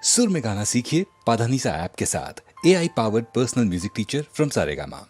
सुर में गाना सीखिए पाधानीसा ऐप के साथ। AI powered personal music teacher from Saregama.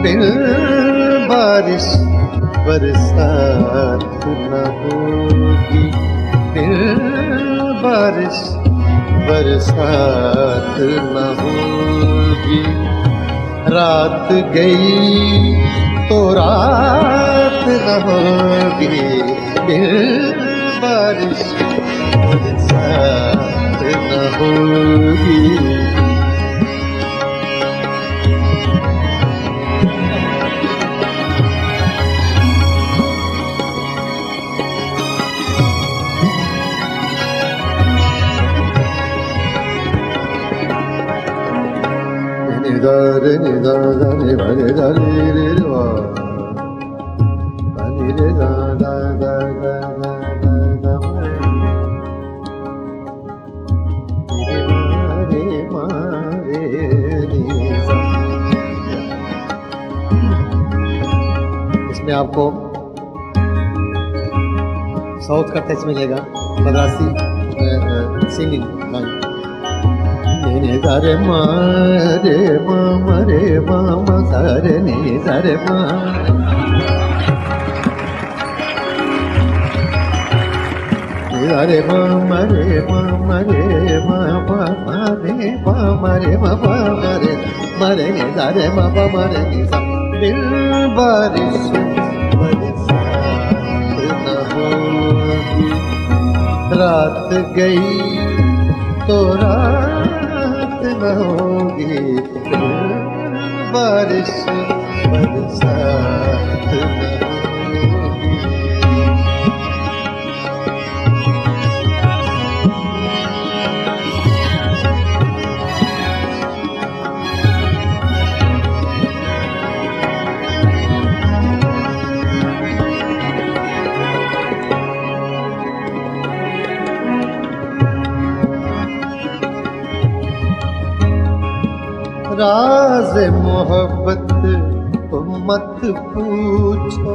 बिन बारिश बरसात न होगी, बिन बारिश बरसात न होगी। रात गई तो रात न होगी, बिन बारिश बरसात न होगी। Re ni da da ni ba ni da ni re wa ba ni re da da da da da da da re ma re ni sa। इसमें आपको साउथ का टच मिलेगा, मद्रासी सिंगिंग लाइन। रे मा रे मा रे मा मा सा रे नि सा रे मा। रे मा रे मा रे मा पा मा रे पा मा रे मा पा मा रे नि सा रे मा पा मा रे नि सा। बिन बारिश बरसात न होगी, रात गई तो रात न होगी, बारिश बरसात न होगी। राज मोहब्बत तुम मत पूछो,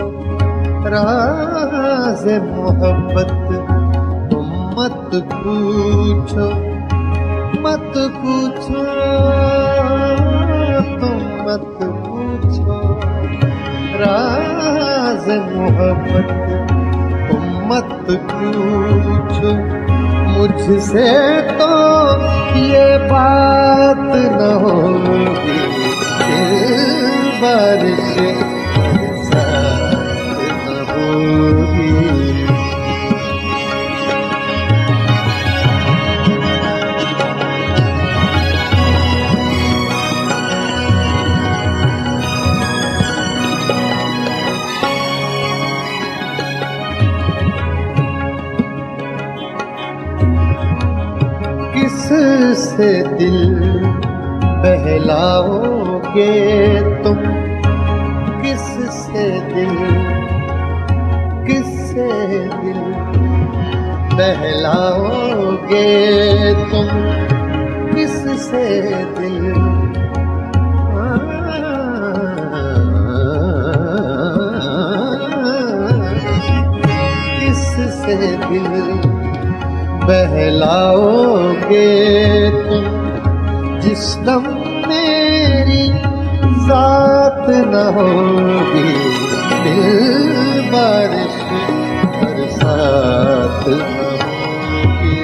राज मोहब्बत तुम मत पूछो, मत पूछो तुम मत पूछो। राज मोहब्बत तुम मत पूछो, मुझसे तो ये बात न होगी, बारिश बरसात न होगी। किससे दिल बहलाओगे तुम, किससे दिल बहलाओगे तुम, किससे दिल किससे दिल बहलाओगे तुम जिस दम मेरी साथ न होगी, दिल बारिश बरसात न होगी,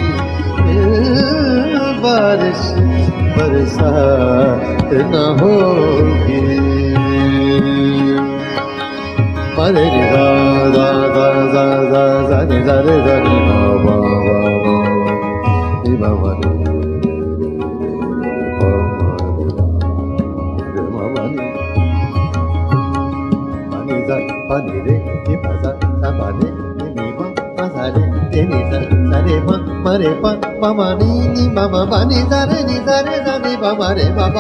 दिल बारिश बरसात न होगी। मरे रे गा गा गा गा गा गा रे गा रे गा रे गा वा वा वा रे वा वा रे वा वा रे मा रे गा पा रे रे रे पा सा सा पा रे रे मा पा सा रे रे सा रे मा रे पा मा नी मा मा नी सा रे पा मा रे पा रे सा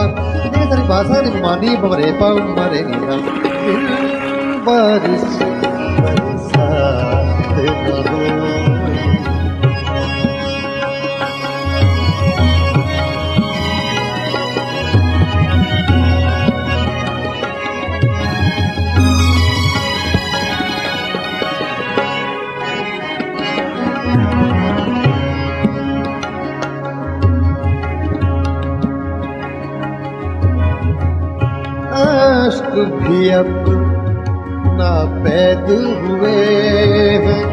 रे पा सा रे मा नी पा रे पा मा रे नी सा बारिश बरसात न होगी। अश्क भी अब नापैद हुए हैं,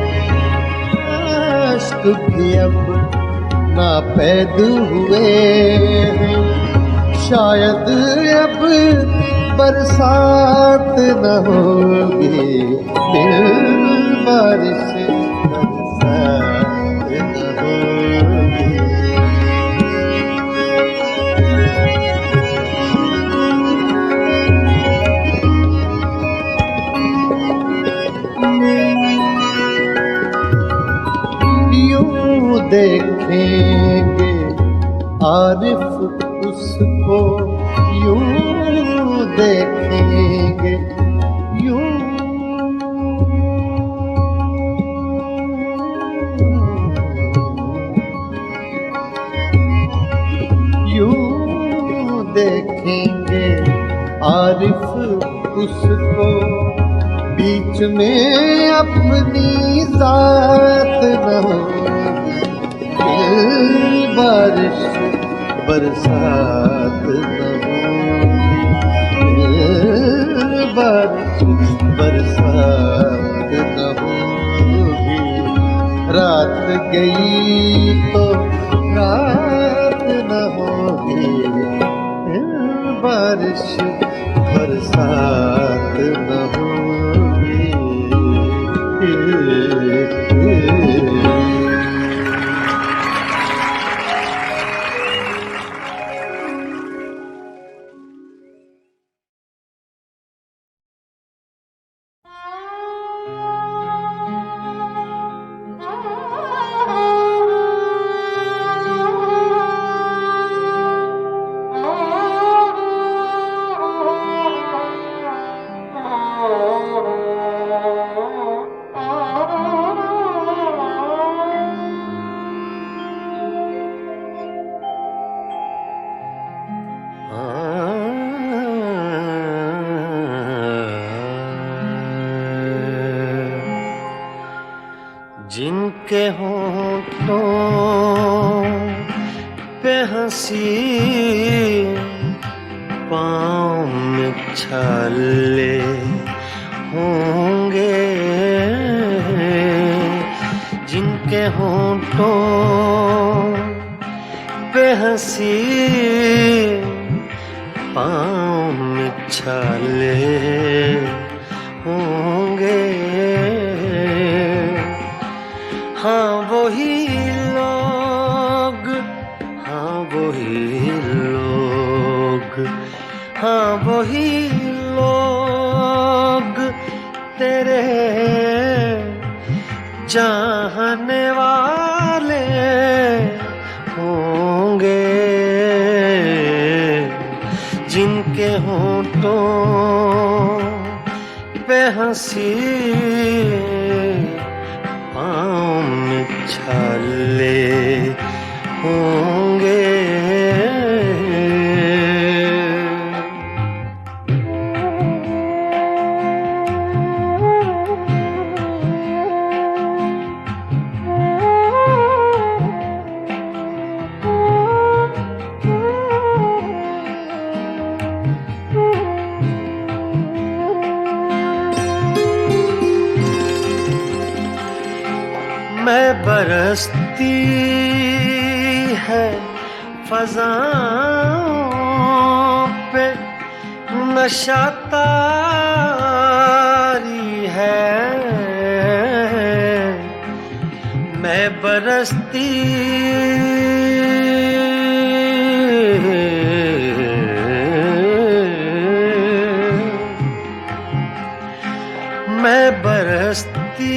अश्क भी अब नापैद हुए हैं, शायद अब बरसात न होगी, फिर बारिश बरसात न होगी। यूं देखेंगे आरिफ उसको, यूं देखेंगे यूं यूं देखेंगे आरिफ उसको, बीच में अपनी जात न होगी, फिर बारिश बरसात न होगी, फिर बारिश बरसात न होगी। रात गई तो रात न होगी, फिर बारिश बरसात न होगी। जिनके होठों पे हंसी, पाँव में छाले होंगे, जिनके होठों पे हंसी, पाँव में छाले होंगे, हाँ वही लोग, हाँ वही लोग, हाँ वही लोग तेरे चाहने वाले होंगे, जिनके होठों पे हंसी, पाँव में छाले होंगे। बरसती है फज़ाओं पे, नशा तारी है। मैं बरसती मैं बरसती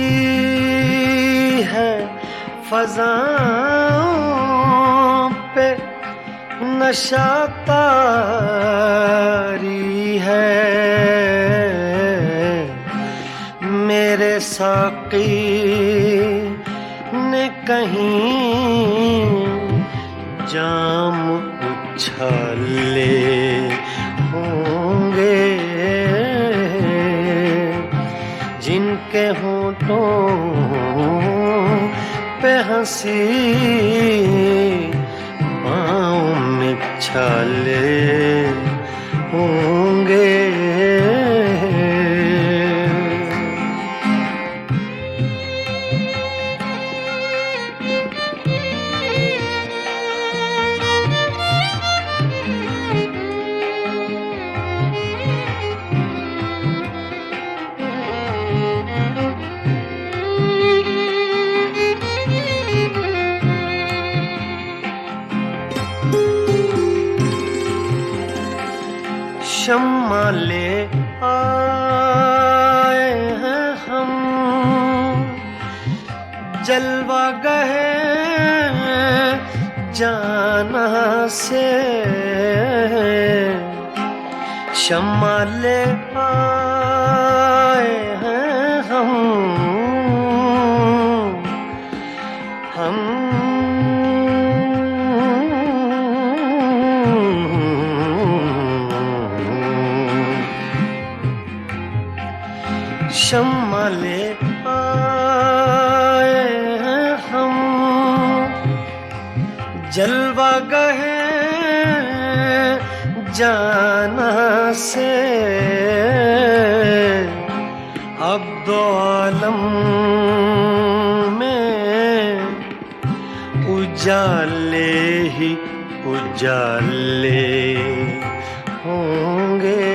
है फज़ाओं पे, नशा तारी है। मेरे साक़ी ने कहीं जाम उछाले होंगे, जिनके होठों पे हंसी पाँव में छाले होंगे। शम्मा ले आए हैं हम, जलवा गए जाना से। शम्मा ले आए हैं हम शम्मा ले आए हैं हम, जलवा गए जाना से। अब दो आलम में उजाले ही उजाले होंगे,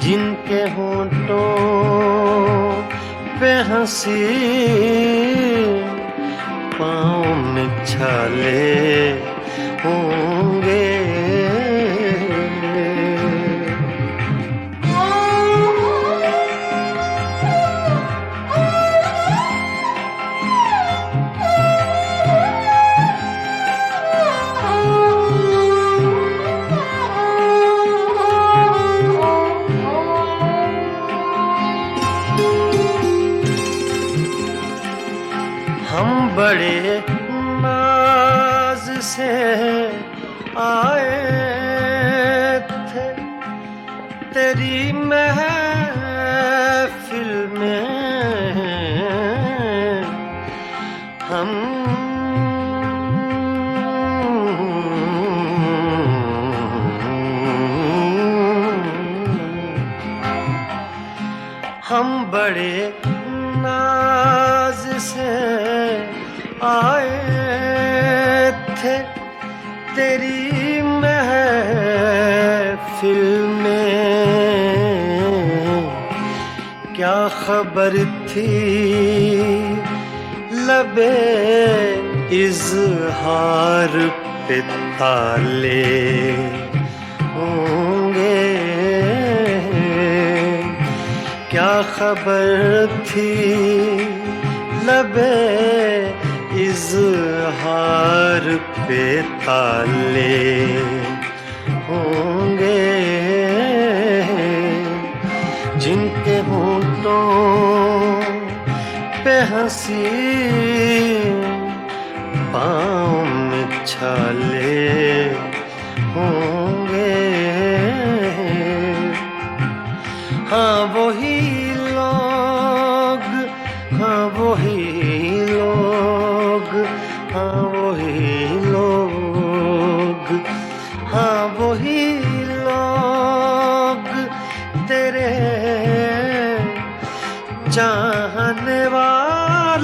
जिनके होठों पे हंसी पाँव में छाले होंगे। हम बड़े नाज से आए थे तेरी महफिल में, हम बड़े नाज से आए थे तेरी महफिल में। क्या खबर थी लबे इज़हार पे ताले होंगे, क्या खबर थी लबे इज़हार पे ताले होंगे, जिनके होठों पे हंसी पाँव में छाले होंगे। हाँ वही लोग, हाँ वही लोग, हाँ वही लोग, हाँ वही लोग तेरे चाहने वाले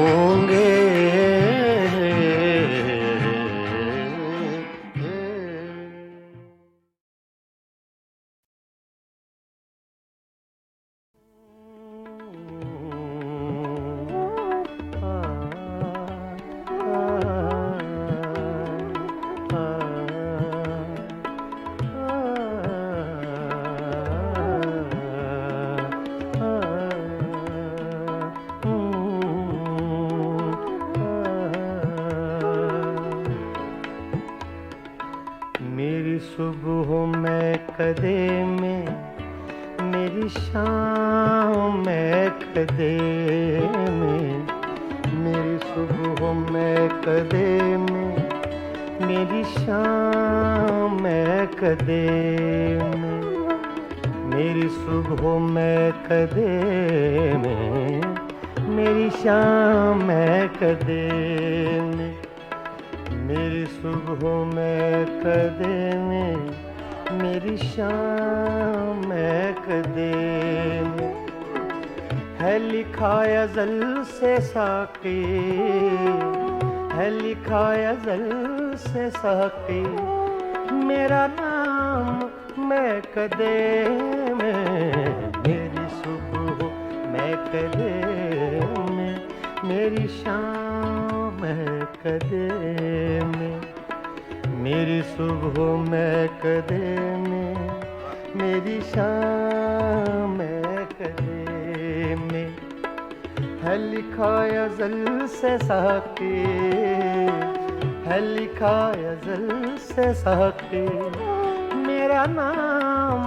होंगे। मेरी सुबह में कदे में, मेरी शाम में कदे में, मेरी सुबह में कदे में, मेरी शाम में कदे में, मेरी सुबह में कदे में, मेरी शाम में कदे में, मेरी सुबह में कदे में, मेरी शाम में कदे में, है लिखा अज़ल से साक़ी, है लिखा अज़ल से साक़ी, मेरा नाम मैं कदे में, मेरी सुबह मैं कदे में, मेरी शाम मैं कदे में, मेरी सुबह मैं कदे में, मेरी शाम मैं कदे में, है लिखा अज़ल से साक़ी, है लिखा अज़ल से साक़ी, मेरा नाम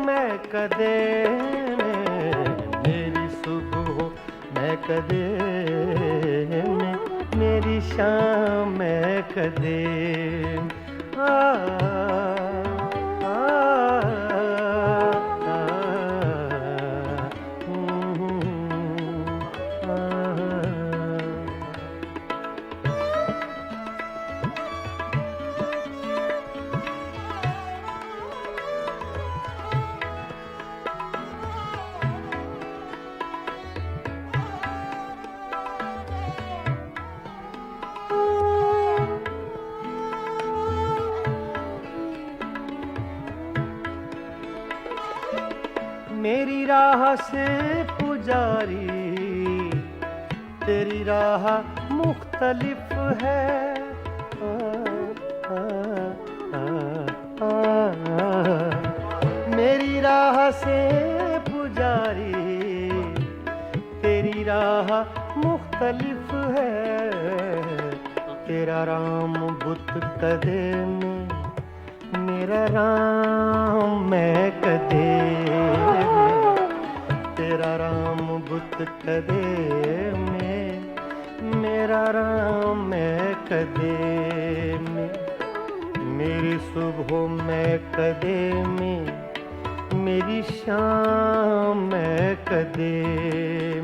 मैं कदे में, मेरी सुबह मैं कदे में, मेरी शाम मैं कदे आ, आ, आ, मेरी राह से पुजारी, तेरी राह मुख्तलिफ है, मेरी राह से पुजारी, तेरी राह मुख्तलिफ है, तेरा राम बुत कदे में, मेरा राम मैं कदे में, तेरा राम बुत कदे में, मेरा राम मैं कदे में, मेरी सुबह मैं कदे में, मेरी शाम मैं कदे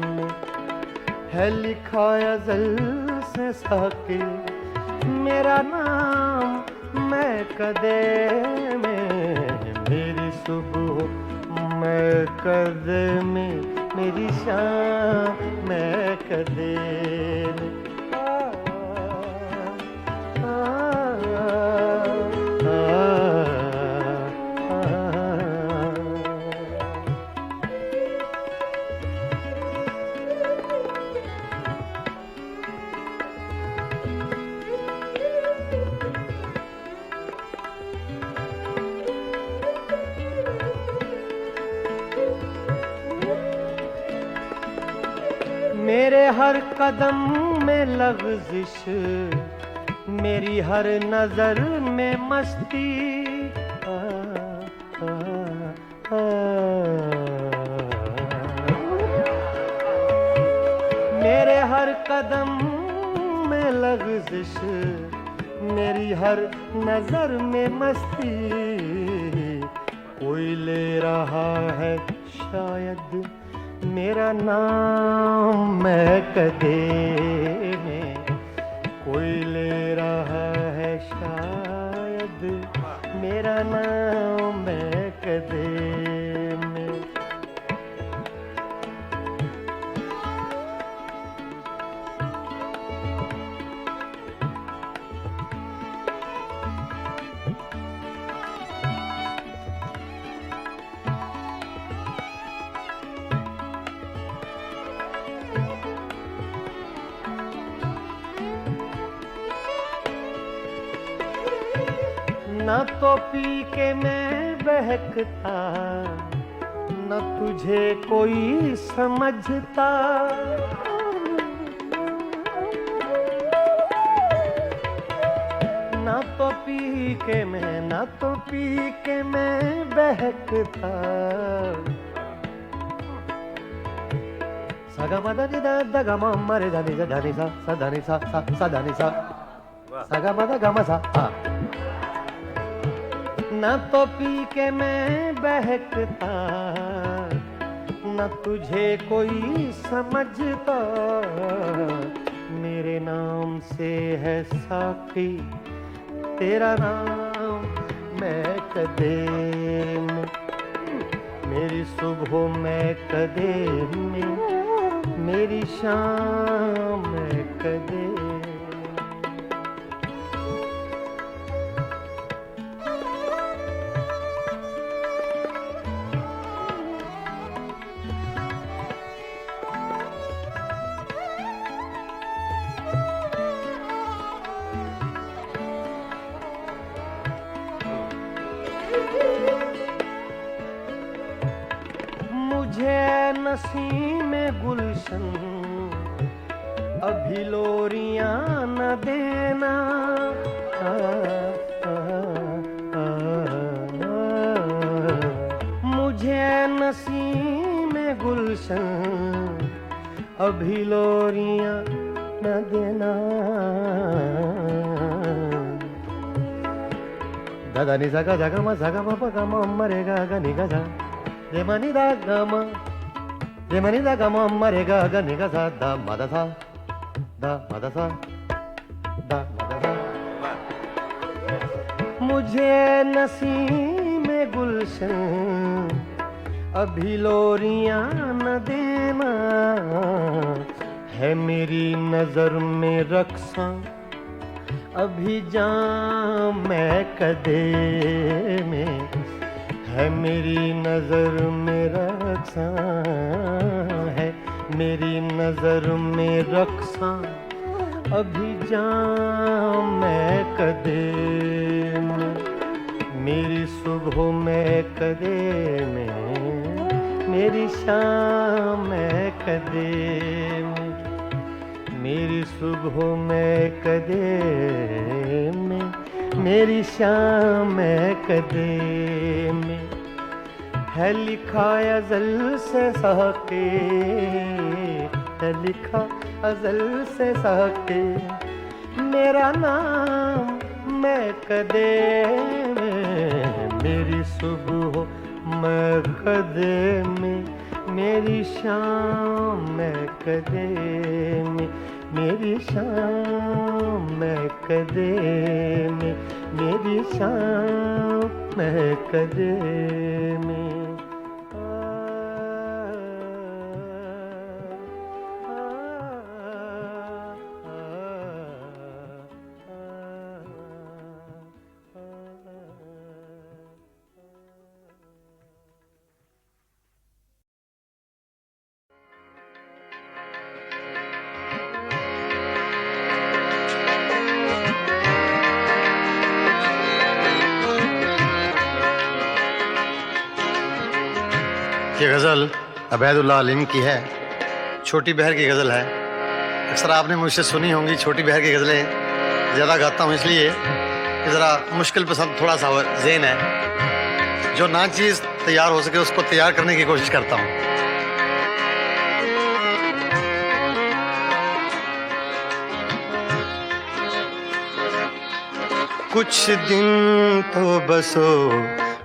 में, है लिखा अज़ल से साक़ी, मेरा नाम मैं कदे में, मेरी सुबह मैं कदे में, मेरी शाम मैं कदे में, मेरे हर कदम में लग़ज़िश, मेरी हर नज़र में मस्ती, मेरे हर कदम में लग़ज़िश, मेरी हर नज़र में मस्ती, कोई ले रहा है शायद मेरा नाम मैं कदे में, कोई ले रहा है शायद मेरा नाम मैं कदे में, ना तो पी के मैं बहकता, न तुझे कोई समझता। ना तो पी के मैं, ना तो पी के मैं बहकता। सगा मदा नि दा दा गा मा मा रे दा नि सा सा दा नि सा सा दा नि सा सगा मदा गा मा सा। ना तो पी के मैं बहकता, न तुझे कोई समझता। मेरे नाम से है साकी तेरा नाम मैं कदे में, मेरी सुबह मैं कदे में, मेरी शाम मैं कदे। मुझे नसीम गुलशन अभी लोरियां न देना। मुझे नसीम गुलशन अभी लोरियां न देना। दादा नि सा गा मा सा गा मा प गा मा म रे गा गा नि गा सा रे मा नि दा गा मा रे मा नि दा गा मा म रे गा गा नि गा सा दा मा दा सा दा मा दा सा दा मा दा सा। मुझे नसीम गुलशन अभी लोरियां न देना। है मेरी नजर में रक्सा अभी जाम मैं कदे में, है मेरी नजर में रक्सा, है मेरी नजर में रक्सा अभी जाम मैं कदे में, मेरी सुबह में कदे में, मेरी शाम में कदे में, मेरी सुबह में कदे में, मेरी शाम में कदे में। है लिखा अज़ल से साके, है लिखा अज़ल से साके, मेरा नाम मैं कदे में, मेरी सुबह मैं कदे में, मेरी शाम मैं कदे में, मेरी शाम मैं कदे में, मेरी शाम मैं कदे में। ये गज़ल अबैदुल्लाह अलीम की है, छोटी बहर की गज़ल है। अक्सर आपने मुझसे सुनी होंगी, छोटी बहर की गज़लें ज़्यादा गाता हूँ इसलिए कि ज़रा मुश्किल पसंद थोड़ा सा ज़हन है, जो ना चीज़ तैयार हो सके उसको तैयार करने की कोशिश करता हूँ। कुछ दिन तो बसो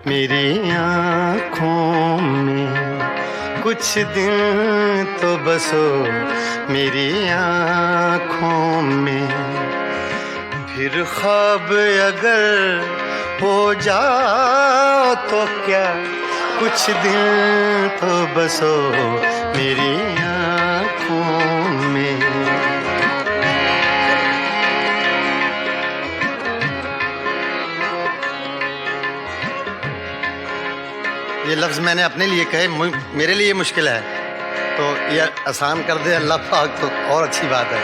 मेरी आँखों में, कुछ दिन तो बसो मेरी आँखों में, फिर ख्वाब अगर हो जाओ तो क्या, कुछ दिन तो बसो मेरी आँखों में। ये लफ्ज़ मैंने अपने लिए कहे, मेरे लिए मुश्किल है, तो ये आसान कर दे अल्लाह पाक तो और अच्छी बात है।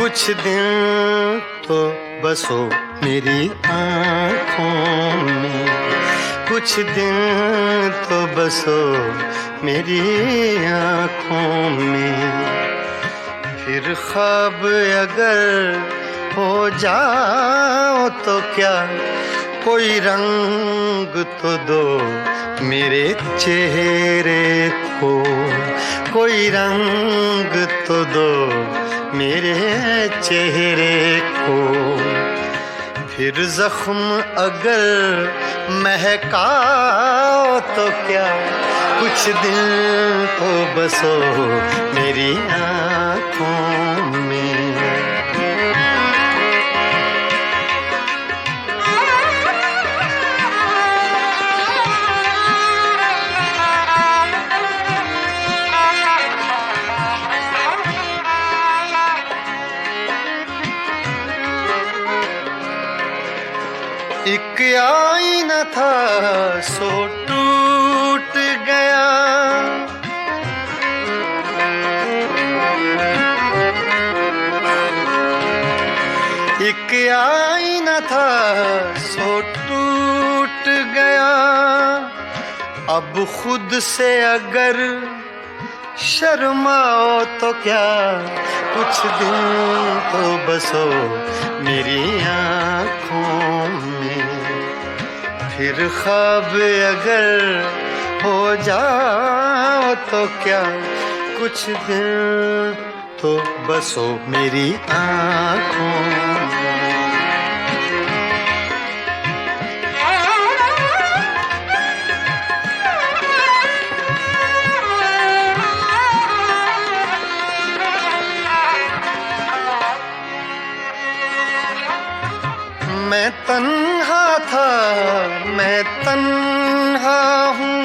कुछ दिन तो बसो मेरी आँखों में, कुछ दिन तो बसो मेरी आँखों में। फिर ख्वाब अगर हो जाओ तो क्या, कोई रंग तो दो मेरे चेहरे को, कोई रंग तो दो मेरे चेहरे को। फिर जख्म अगर महकाओ तो क्या, कुछ दिन तो बसो मेरी आँखों में। एक आईना था सो टूट गया, एक आईना था सो टूट गया। अब खुद से अगर शर्माओ तो क्या, कुछ दिन तो बसो मेरी आँखों में। फिर ख्वाब अगर हो जाओ तो क्या, कुछ दिन तो बसो मेरी आँखों में। मैं तन्हा था, मैं तन्हा हूँ,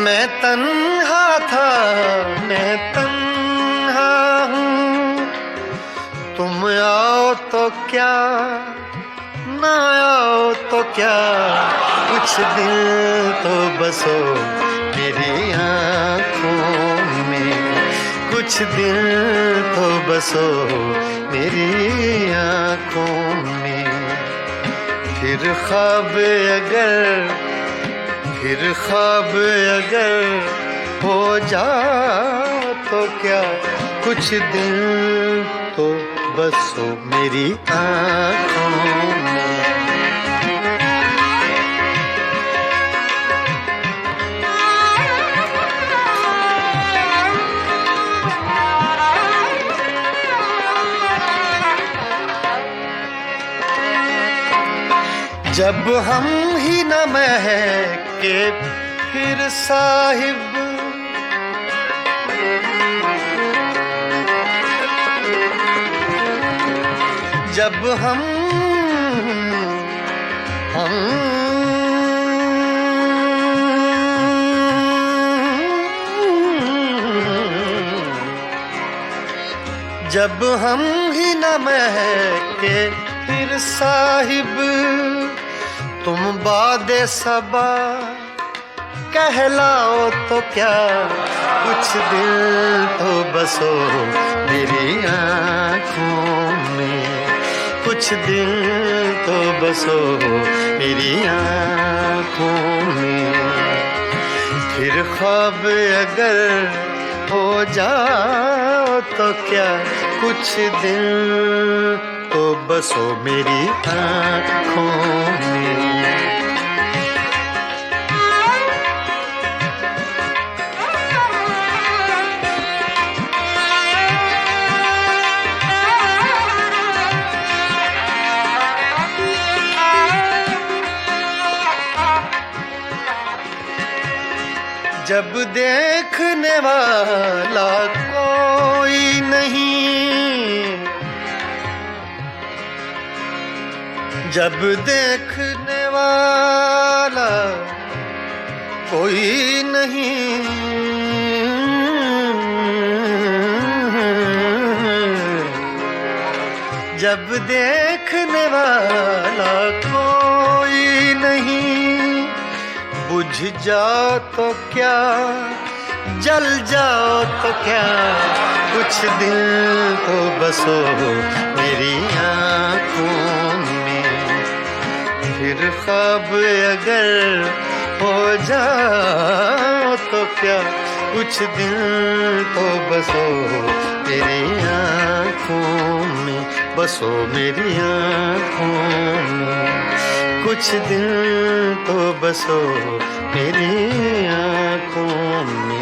मैं तन्हा था, मैं तन्हा हूँ। तुम आओ तो क्या, ना आओ तो क्या, कुछ दिन तो बसो मेरी आँखों में, कुछ दिन तो बसो मेरी आँखों में। फिर ख्वाब अगर हो जाओ तो क्या, कुछ दिन तो बसो मेरी आँखों में। जब हम ही न महके फिर साहिब, जब हम जब हम ही न महके फिर साहिब, तुम बादे सबा कहलाओ तो क्या, कुछ दिन तो बसो मेरी आँखों में, कुछ दिन तो बसो मेरी आँखों में। फिर ख्वाब अगर हो जाओ तो क्या, कुछ दिन तो बसो मेरी आँखों में। जब देखने वाला कोई नहीं, जब देखने वाला कोई नहीं, जब देखने वाला कोई नहीं, बुझ जाओ तो क्या, जल जाओ तो क्या, कुछ दिन तो बसो मेरी आँखों में। फिर ख्वाब अगर हो जाओ तो क्या, कुछ दिन तो बसो मेरी आँखों में, बसो मेरी आँखों में। कुछ दिन तो बसो मेरी आँखों में।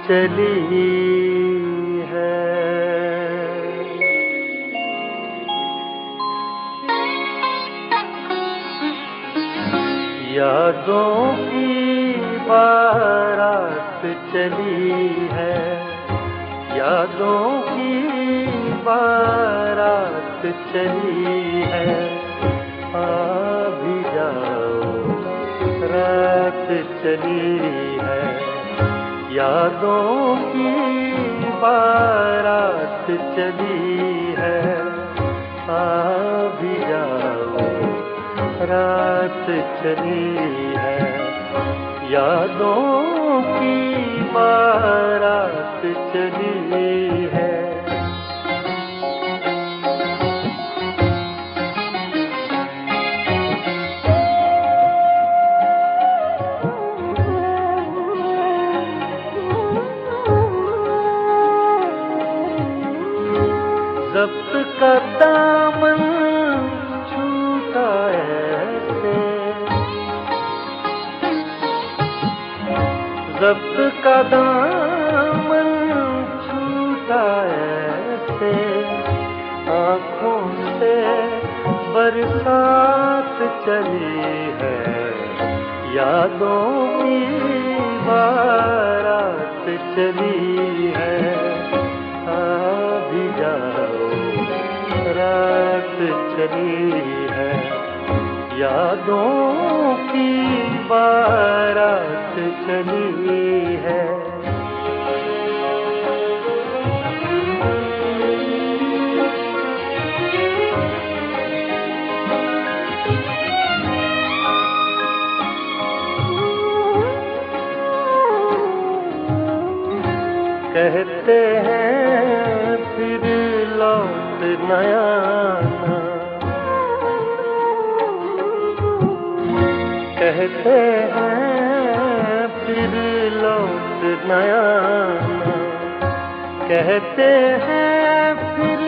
चली है। यादों की बारात चली है, यादों की बारात चली है, आ भी जाओ रात चली है। यादों की बारात चली है, आ भी जाओ रात चली है। यादों की बारात चली है। ज़ब्त का दामन छूटा ऐसे, ज़ब्त का दामन छूटा ऐसे, आँखों से बरसात चली है। यादों की बारात चली है, आ भी जाओ रात चली है। यादों की बारात चली है। कहते हैं फिर लौट न आना, कहते हैं फिर लौट न आना, कहते हैं फिर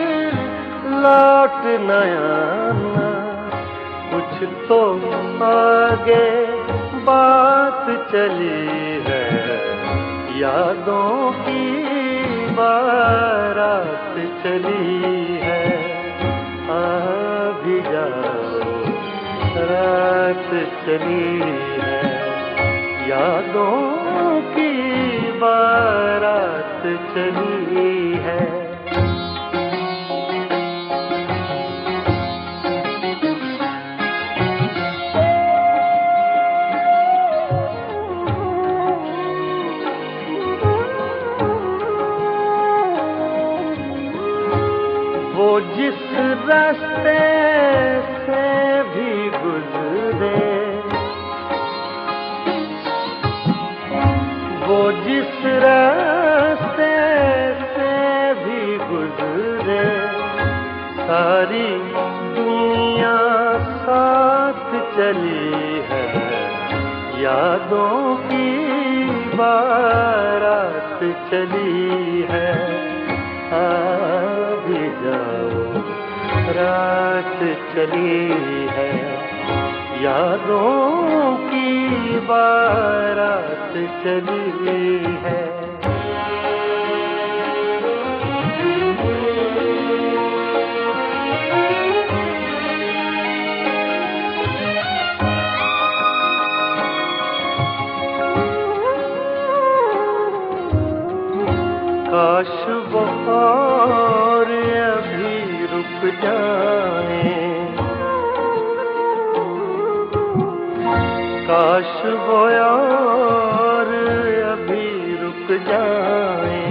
लौट न आना। कुछ तो आगे बात चली है, यादों की बारात चली है। आ भी जाओ रात चली है, यादों की बारात चली है। वो जिस रास्ते से भी गुजरे, वो जिस रास्ते से भी गुजरे, सारी दुनिया साथ चली है। यादों की बारात चली है, आ भी जाओ रात चली है। यादों की बारात चली है। काश वो और अभी रुक जाए, काश वो और अभी रुक जाए,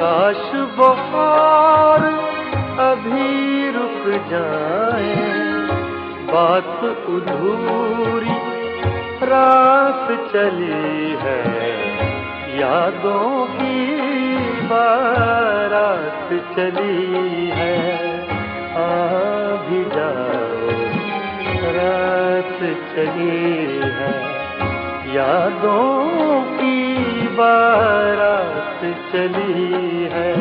काश वो और अभी रुक जाए। बात अधूरी रात चली है, यादों की बारात चली है। आ भी जाओ रात चली है, यादों की बारात चली है।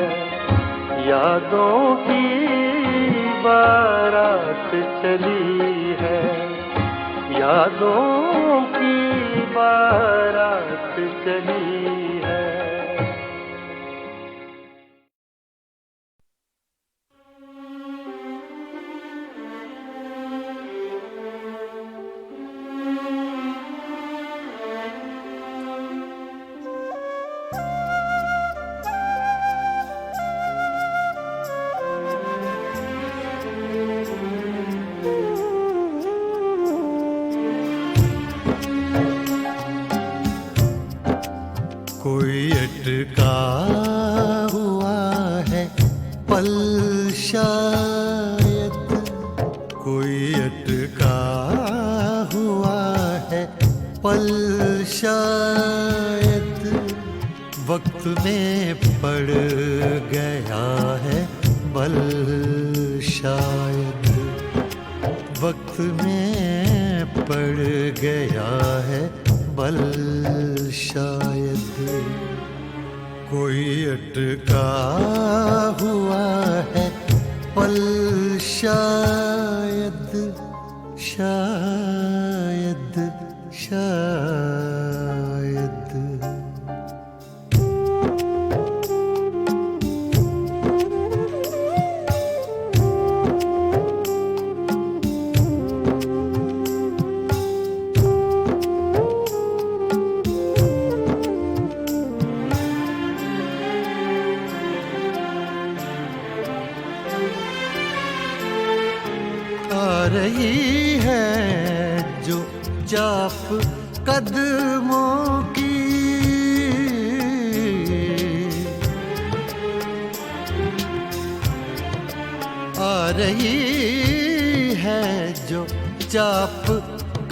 यादों की बारात चली है, यादों की बारात चली है। पल शायद कोई अटका हुआ है, पल शायद वक्त में पड़ गया है, बल शायद वक्त में पड़ गया है, बल शायद कोई अटका हुआ है, पल शायद शायद शायद। आ रही है जो चाप कदमों की, आ रही है जो चाप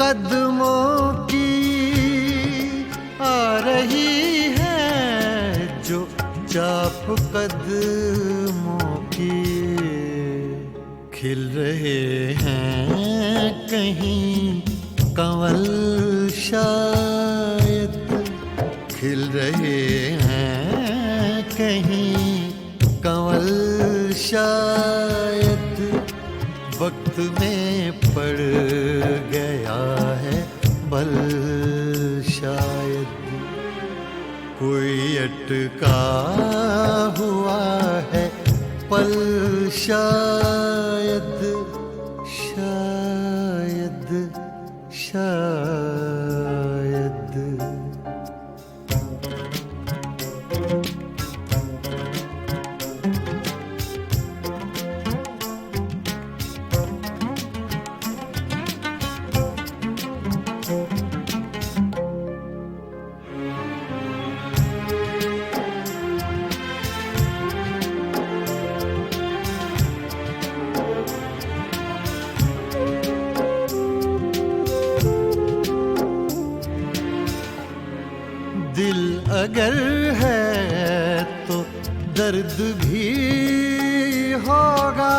कदमों की, आ रही है जो चाप कदमों की। खिल रहे हैं कहीं कंवल शायद, खिल रहे हैं कहीं कंवल शायद वक्त में पड़ गया है, बल शायद कोई अटका हुआ है, पल शायद शायद शायद। दिल अगर है तो दर्द भी होगा,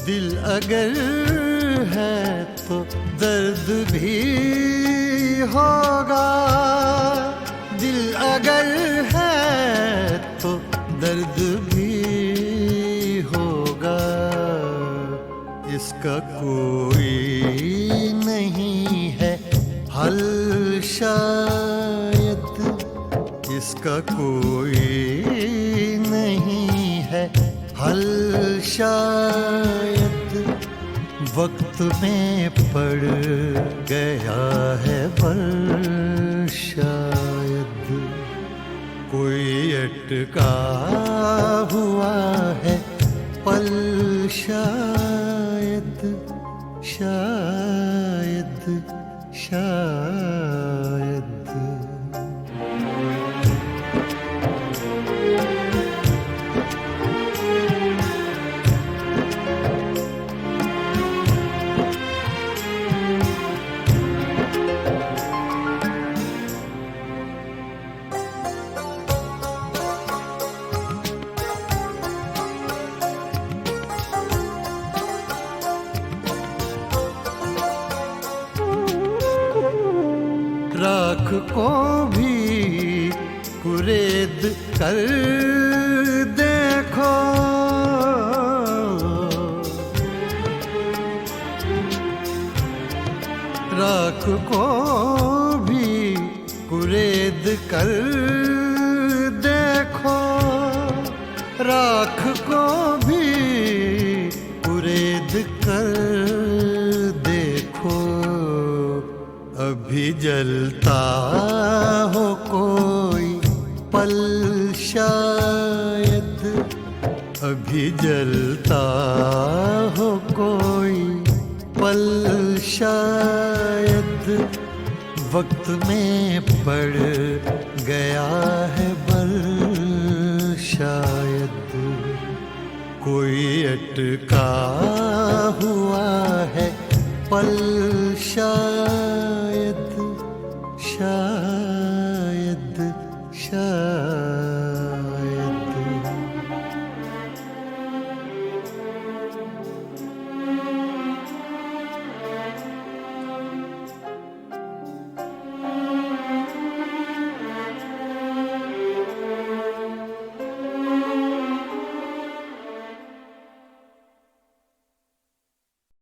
दिल अगर है तो दर्द भी होगा, दिल अगर है तो दर्द भी होगा। इसका कोई नहीं है हल शायद, इसका कोई नहीं है हल शायद वक्त में पड़ गया है, बल शायद कोई अटका हुआ है, पल शायद शायद शायद। राख को भी कुरेद कर देखो, राख को भी कुरेद कर देखो, राख को भी कुरेद कर देखो। अभी जलता हो कोई पल शायद, अभी जलता हो कोई पल शायद वक्त में पड़ गया है बल, शायद कोई अटका हुआ है पल, शायद शायद शायद